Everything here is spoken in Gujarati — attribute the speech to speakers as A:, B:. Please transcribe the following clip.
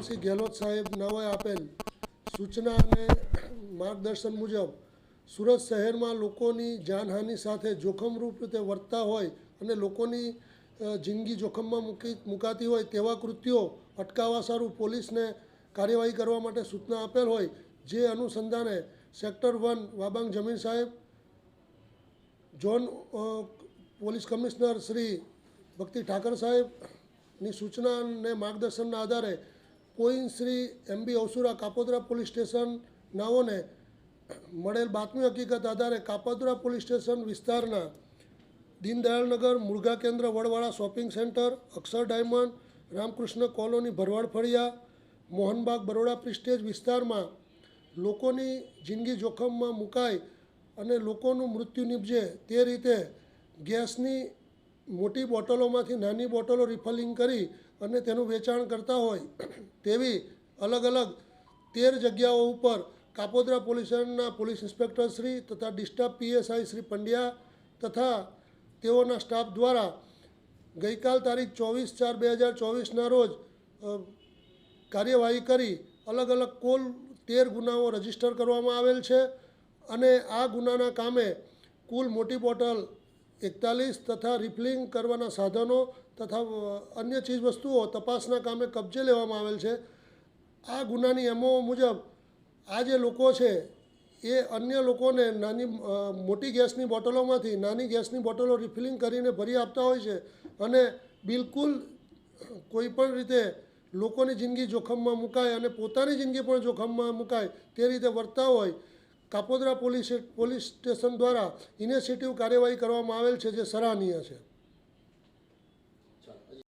A: થવરચંદસિંહ ગેહલોત સાહેબ નાઓએ આપેલ સૂચના અને માર્ગદર્શન મુજબ સુરત શહેરમાં લોકોની જાનહાનિ સાથે જોખમરૂપ રીતે વર્તતા હોય અને લોકોની જિંદગી જોખમમાં મુકાતી હોય તેવા કૃત્યો અટકાવવા સારું પોલીસને કાર્યવાહી કરવા માટે સૂચના આપેલ હોય, જે અનુસંધાને સેક્ટર 1 વાબાંગ જમીન સાહેબ, ઝોન પોલીસ કમિશનર શ્રી ભક્તિ ઠાકર સાહેબની સૂચના અને માર્ગદર્શનના આધારે point Shri MB અવસુરા Kapodra police station નાઓને મળેલ બાતમી હકીકત આધારે કાપોદ્રા પોલીસ સ્ટેશન વિસ્તારના દીનદયાળનગર, મુર્ગા કેન્દ્ર, વડવાળા શોપિંગ સેન્ટર, અક્ષર ડાયમંડ, રામકૃષ્ણ કોલોની, ભરવાડ ફળિયા, મોહનબાગ, બરોડા પ્રિસ્ટેજ વિસ્તારમાં લોકોની જિંદગી જોખમમાં મુકાય અને લોકોનું મૃત્યુ નીપજે તે રીતે ગેસની મોટી બોટલોમાંથી નાની બોટલો રિફિલિંગ કરી અને તેનું વેચાણ કરતા હોય તેવી અલગ અલગ 13 જગ્યાઓ ઉપર કાપોદ્રા પોલીસ સ્ટેશનના પોલીસ ઇન્સ્પેક્ટર શ્રી તથા ડિસ્ટ્રિક્ટ PSI શ્રી પંડ્યા તથા તેઓના સ્ટાફ દ્વારા ગઈકાલ તારીખ 24/4/2024ના રોજ કાર્યવાહી કરી અલગ અલગ કુલ 13 ગુનાઓ રજીસ્ટર કરવામાં આવેલ છે અને આ ગુનાના કામે કુલ મોટી બોટલ 41 તથા રિફિલિંગ કરવાના સાધનો તથા અન્ય ચીજવસ્તુઓ તપાસના કામે કબજે લેવામાં આવેલ છે. આ ગુનાની MO મુજબ આ જે લોકો છે એ અન્ય લોકોને મોટી ગેસની બોટલોમાંથી નાની ગેસની બોટલો રિફિલિંગ કરીને ભરી આપતા હોય છે અને બિલકુલ કોઈપણ રીતે લોકોની જિંદગી જોખમમાં મુકાય અને પોતાની જિંદગી પણ જોખમમાં મુકાય તે રીતે વર્તતા હોય કાપોદ્રા પોલીસ સ્ટેશન દ્વારા ઇનિશિયેટિવ કાર્યવાહી કરવામાં આવેલ છે, જે સરાહનીય છે.